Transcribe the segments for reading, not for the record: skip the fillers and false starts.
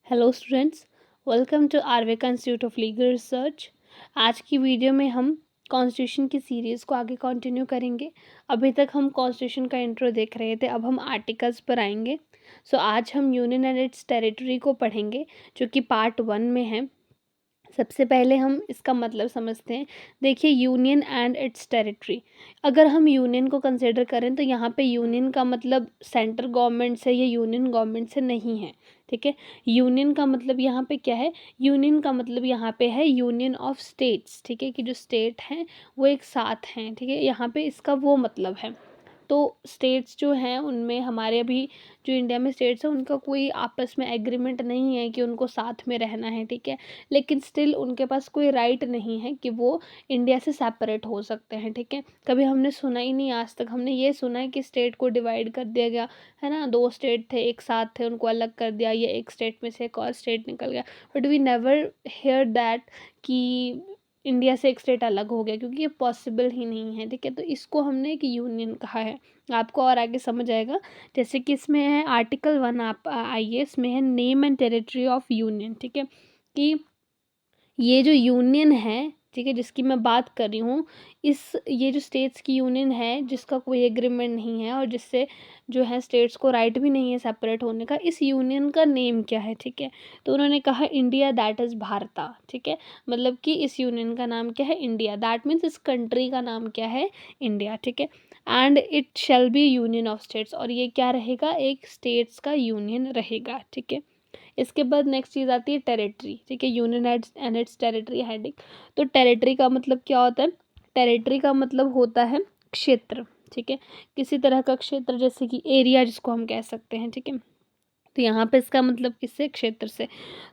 Hello students, welcome to आरवेका institute of legal research. आज की वीडियो में हम कॉन्स्टिट्यूशन की सीरीज़ को आगे कंटिन्यू करेंगे। अभी तक हम कॉन्स्टिट्यूशन का इंट्रो देख रहे थे, अब हम आर्टिकल्स पर आएंगे। आज हम यूनियन एंड इट्स टेरिटरी को पढ़ेंगे, जो कि पार्ट 1 में है। सबसे पहले हम इसका मतलब समझते हैं। देखिए, यूनियन एंड इट्स टेरिटरी, अगर हम यूनियन को कंसिडर करें तो यहाँ पे यूनियन का मतलब सेंट्रल गवर्नमेंट से या यूनियन गवर्नमेंट से नहीं है। ठीक है, यूनियन का मतलब यहाँ पे क्या है? यूनियन का मतलब यहाँ पे है यूनियन ऑफ स्टेट्स। ठीक है, कि जो स्टेट हैं वो एक साथ हैं। ठीक है, यहाँ पे इसका वो मतलब है। तो स्टेट्स जो हैं उनमें हमारे अभी जो इंडिया में स्टेट्स हैं उनका कोई आपस में एग्रीमेंट नहीं है कि उनको साथ में रहना है। ठीक है, लेकिन स्टिल उनके पास कोई राइट नहीं है कि वो इंडिया से सेपरेट हो सकते हैं। ठीक है, कभी हमने सुना ही नहीं, आज तक हमने ये सुना है कि स्टेट को डिवाइड कर दिया गया है ना, दो स्टेट थे एक साथ थे उनको अलग कर दिया, या एक स्टेट में से एक और स्टेट निकल गया। But we never hear that कि इंडिया से एक स्टेट अलग हो गया, क्योंकि ये पॉसिबल ही नहीं है। ठीक है, तो इसको हमने एक यूनियन कहा है। आपको और आगे समझ आएगा। जैसे कि इसमें है आर्टिकल 1, आप आइए, इसमें है name and territory of union. ठीक है, कि ये जो यूनियन है, ठीक है, जिसकी मैं बात कर रही हूँ, ये जो स्टेट्स की यूनियन है जिसका कोई एग्रीमेंट नहीं है और जिससे जो है स्टेट्स को राइट भी नहीं है सेपरेट होने का, इस यूनियन का नेम क्या है? ठीक है, तो उन्होंने कहा इंडिया, दैट इज़ भारता। ठीक है, मतलब कि इस यूनियन का नाम क्या है? इंडिया। दैट मीन्स इस कंट्री का नाम क्या है? इंडिया। ठीक है, and it shall be union of states, और ये क्या रहेगा? एक स्टेट्स का यूनियन रहेगा। ठीक है, इसके बाद नेक्स्ट चीज़ आती है टेरिटरी। ठीक है, union and it's territory heading. तो टेरिटरी का मतलब क्या होता है? टेरिटरी का मतलब होता है क्षेत्र। ठीक है, किसी तरह का क्षेत्र, जैसे कि एरिया जिसको हम कह सकते हैं। ठीक है, तो यहाँ पे इसका मतलब किससे? क्षेत्र से।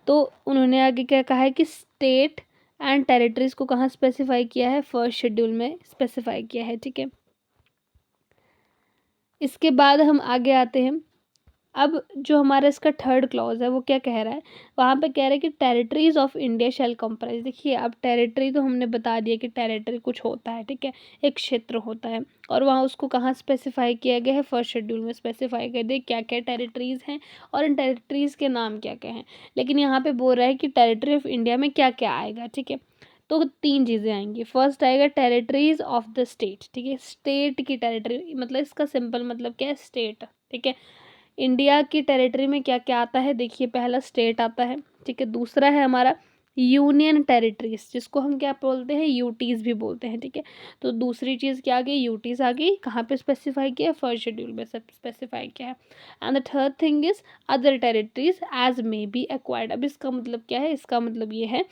तो उन्होंने आगे क्या कहा है कि स्टेट एंड टेरिटरीज को कहाँ स्पेसिफाई किया है? फर्स्ट शेड्यूल में स्पेसिफाई किया है। ठीक है, इसके बाद हम आगे आते हैं। अब जो हमारा इसका थर्ड क्लॉज है वो क्या कह रहा है? वहाँ पे कह रहा है कि territories of India shall comprise. देखिए, अब टेरिटरी तो हमने बता दिया कि टेरिटरी कुछ होता है। ठीक है, एक क्षेत्र होता है, और वहाँ उसको कहाँ स्पेसिफाई किया गया है? फर्स्ट शेड्यूल में स्पेसिफाई कर दिया क्या क्या टेरिटरीज हैं और इन टेरिटरीज के नाम क्या क्या हैं। लेकिन यहाँ पे बोल रहा है कि टेरिटरी ऑफ इंडिया में क्या क्या आएगा। ठीक है, तो 3 चीज़ें आएंगी। फर्स्ट आएगा टेरिटरीज ऑफ द स्टेट। ठीक है, स्टेट की टेरिटरी, मतलब इसका सिंपल मतलब क्या है? स्टेट। ठीक है, इंडिया की टेरिटरी में क्या क्या आता है? देखिए, पहला स्टेट आता है। ठीक है, दूसरा है हमारा यूनियन टेरिटरीज, जिसको हम क्या बोलते हैं? यूटीज भी बोलते हैं। ठीक है, तो दूसरी चीज़ क्या आ गई? यूटीज आ गई। कहाँ पे स्पेसिफाई किया है? फर्स्ट शेड्यूल में सब स्पेसिफाई किया है। And the third thing is other territories as may be acquired. अब इसका मतलब क्या है? इसका मतलब ये है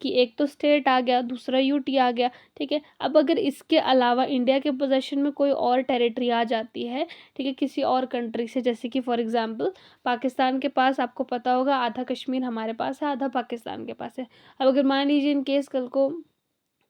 कि एक तो स्टेट आ गया, दूसरा यूटी आ गया। ठीक है, अब अगर इसके अलावा इंडिया के पोजेशन में कोई और टेरिटरी आ जाती है, ठीक है, किसी और कंट्री से, जैसे कि फॉर एग्जांपल पाकिस्तान के पास, आपको पता होगा, आधा कश्मीर हमारे पास है, आधा पाकिस्तान के पास है। अब अगर मान लीजिए इन केस कल को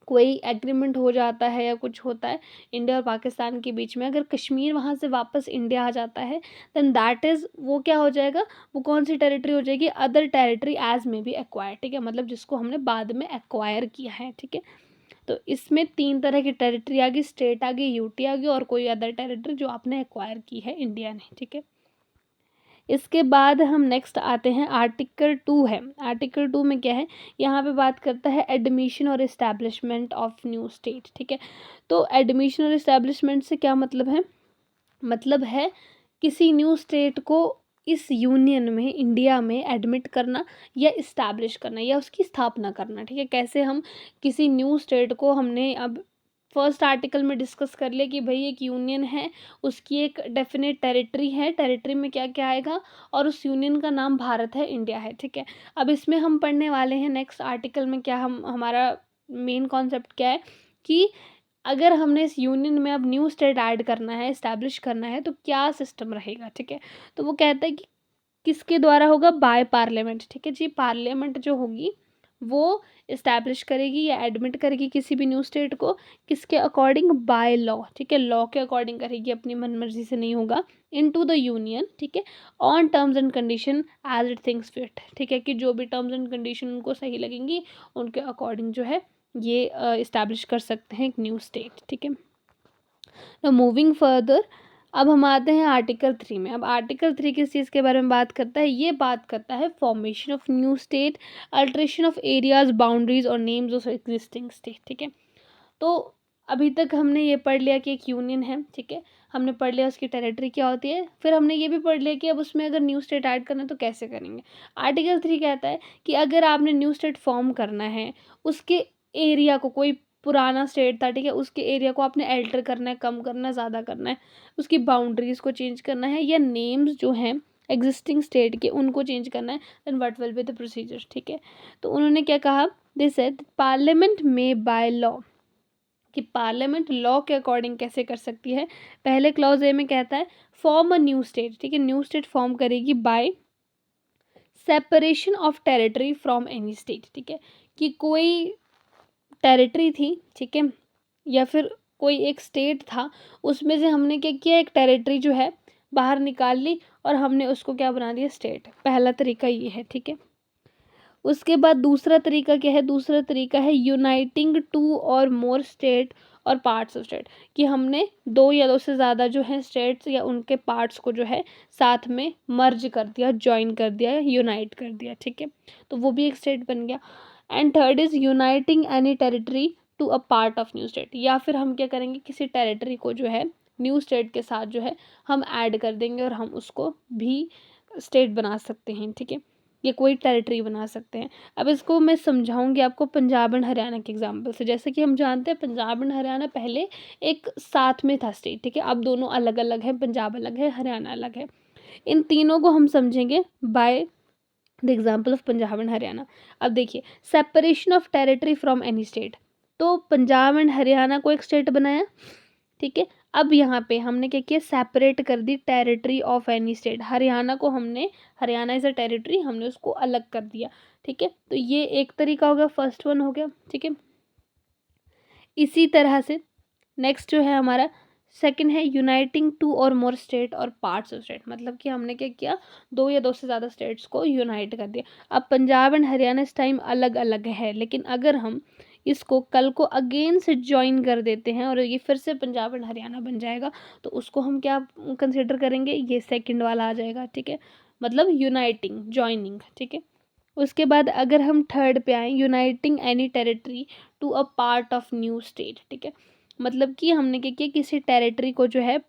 कोई एग्रीमेंट हो जाता है या कुछ होता है इंडिया और पाकिस्तान के बीच में, अगर कश्मीर वहाँ से वापस इंडिया आ जाता है, देन दैट इज़, वो क्या हो जाएगा? वो कौन सी टेरिटरी हो जाएगी? Other territory as may be acquire. ठीक है, मतलब जिसको हमने बाद में एक्वायर किया है। ठीक है, तो इसमें 3 तरह की टेरिटरी आ गई, स्टेट आ गई, यूटी आ गई, और कोई अदर टेरिटरी जो आपने एक्वायर की है इंडिया ने। ठीक है, इसके बाद हम नेक्स्ट आते हैं, आर्टिकल 2 है। आर्टिकल 2 में क्या है? यहाँ पे बात करता है एडमिशन और इस्टेब्लिशमेंट ऑफ न्यू स्टेट। ठीक है, तो एडमिशन और इस्टेब्लिशमेंट से क्या मतलब है? मतलब है किसी न्यू स्टेट को इस यूनियन में, इंडिया में एडमिट करना या इस्टेब्लिश करना या उसकी स्थापना करना। ठीक है, कैसे हम किसी न्यू स्टेट को, हमने अब फर्स्ट आर्टिकल में डिस्कस कर लिया कि भाई एक यूनियन है, उसकी एक डेफिनेट टेरिटरी है, टेरिटरी में क्या क्या आएगा, और उस यूनियन का नाम भारत है, इंडिया है। ठीक है, अब इसमें हम पढ़ने वाले हैं नेक्स्ट आर्टिकल में क्या, हम हमारा मेन कॉन्सेप्ट क्या है कि अगर हमने इस यूनियन में अब न्यू स्टेट ऐड करना है, इस्टेब्लिश करना है, तो क्या सिस्टम रहेगा। ठीक है, तो वो कहता है कि किसके द्वारा होगा? By parliament. ठीक है जी, पार्लियामेंट जो होगी वो इस्टेब्लिश करेगी या एडमिट करेगी किसी भी न्यू स्टेट को, किसके अकॉर्डिंग? By law. ठीक है, लॉ के अकॉर्डिंग करेगी, अपनी मनमर्जी से नहीं होगा। Into the union. ठीक है, on terms and condition as it thinks fit. ठीक है, कि जो भी टर्म्स एंड कंडीशन उनको सही लगेंगी उनके अकॉर्डिंग जो है ये इस्टेब्लिश कर सकते हैं एक न्यू स्टेट। ठीक है, now moving further, अब हम आते हैं आर्टिकल 3 में। अब आर्टिकल 3 किस चीज़ के बारे में बात करता है? ये बात करता है formation of new state, alteration of areas, boundaries और नेम्स ऑफ एग्जिस्टिंग स्टेट। ठीक है, तो अभी तक हमने ये पढ़ लिया कि एक यूनियन है। ठीक है, हमने पढ़ लिया उसकी टेरिटरी क्या होती है, फिर हमने ये भी पढ़ लिया कि अब उसमें अगर न्यू स्टेट ऐड करना है तो कैसे करेंगे। आर्टिकल 3 कहता है कि अगर आपने न्यू स्टेट फॉर्म करना है, उसके एरिया को, कोई पुराना स्टेट था, ठीक है, उसके एरिया को आपने अल्टर करना है, कम करना है, ज़्यादा करना है, उसकी बाउंड्रीज़ को चेंज करना है, या नेम्स जो हैं एग्जिस्टिंग स्टेट के उनको चेंज करना है, then what will be the procedure. ठीक है, तो उन्होंने क्या कहा, दे सेड पार्लियामेंट में बाय लॉ, कि पार्लियामेंट लॉ के अकॉर्डिंग कैसे कर सकती है। पहले क्लॉज ए में कहता है फॉर्म अ न्यू स्टेट। ठीक है, न्यू स्टेट फॉर्म करेगी bye separation of territory from any state. ठीक है, कि कोई टेरिटरी थी, ठीक है, या फिर कोई एक स्टेट था, उसमें से हमने क्या किया, एक टेरिटरी जो है बाहर निकाल ली और हमने उसको क्या बना दिया, स्टेट। पहला तरीका ये है। ठीक है, उसके बाद दूसरा तरीका क्या है, दूसरा तरीका है यूनाइटिंग टू और मोर स्टेट और पार्ट्स ऑफ स्टेट, कि हमने दो या दो से ज़्यादा जो है स्टेट्स या उनके पार्ट्स को जो है साथ में मर्ज कर दिया, ज्वाइन कर दिया, यूनाइट कर दिया। ठीक है, तो वो भी एक स्टेट बन गया। And third is uniting any territory to a part of new state, या फिर हम क्या करेंगे, किसी टेरिटरी को जो है न्यू स्टेट के साथ जो है हम ऐड कर देंगे और हम उसको भी स्टेट बना सकते हैं। ठीक है, ये कोई टेरिटरी बना सकते हैं। अब इसको मैं समझाऊंगी आपको पंजाब एंड हरियाणा के एग्जांपल से। जैसे कि हम जानते हैं पंजाब एंड हरियाणा पहले एक साथ में था स्टेट, ठीक है, अब दोनों अलग अलग हैं, पंजाब अलग है, हरियाणा अलग है। इन तीनों को हम समझेंगे by the example of Punjab and Haryana. अब देखिए, separation of territory from any state, तो पंजाब एंड हरियाणा को एक स्टेट बनाया, ठीक है। अब यहाँ पे हमने क्या किया, सेपरेट कर दी territory of any state. Haryana को हमने, हरियाणा इज अ टेरिटरी, हमने उसको अलग कर दिया। ठीक है, तो ये एक तरीका हो गया, फर्स्ट वन हो गया। ठीक है, इसी तरह से नेक्स्ट जो है हमारा सेकंड है यूनाइटिंग टू और मोर स्टेट और पार्ट्स ऑफ स्टेट, मतलब कि हमने क्या किया, दो या दो से ज़्यादा स्टेट्स को यूनाइट कर दिया। अब पंजाब एंड हरियाणा इस टाइम अलग अलग है, लेकिन अगर हम इसको कल को अगेन से ज्वाइन कर देते हैं और ये फिर से पंजाब एंड हरियाणा बन जाएगा, तो उसको हम क्या कंसिडर करेंगे, ये सेकंड वाला आ जाएगा। ठीक है, मतलब यूनाइटिंग, ज्वाइनिंग। ठीक है, उसके बाद अगर हम थर्ड पे आए, uniting any territory to a part of new state. ठीक है, मतलब कि हमने क्या किया, किसी टेरिटरी को जो है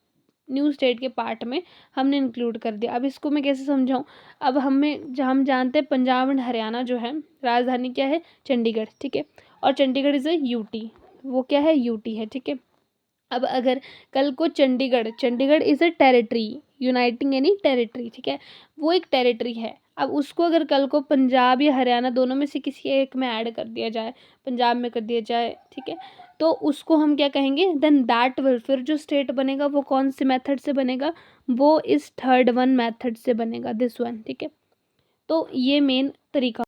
न्यू स्टेट के पार्ट में हमने इंक्लूड कर दिया। अब इसको मैं कैसे समझाऊं, अब हम जानते हैं पंजाब एंड हरियाणा जो है राजधानी क्या है, चंडीगढ़। ठीक है, और चंडीगढ़ इज़ अ यूटी, वो क्या है, यूटी है। ठीक है, अब अगर कल को Chandigarh, Chandigarh is a territory, uniting any territory, ठीक है, वो एक टेरिटरी है। अब उसको अगर कल को पंजाब या हरियाणा दोनों में से किसी एक में ऐड कर दिया जाए, पंजाब में कर दिया जाए, ठीक है, तो उसको हम क्या कहेंगे, देन दैट विल, फिर जो स्टेट बनेगा वो कौन से मेथड से बनेगा, वो इस थर्ड वन मेथड से बनेगा, दिस वन। ठीक है, तो ये मेन तरीका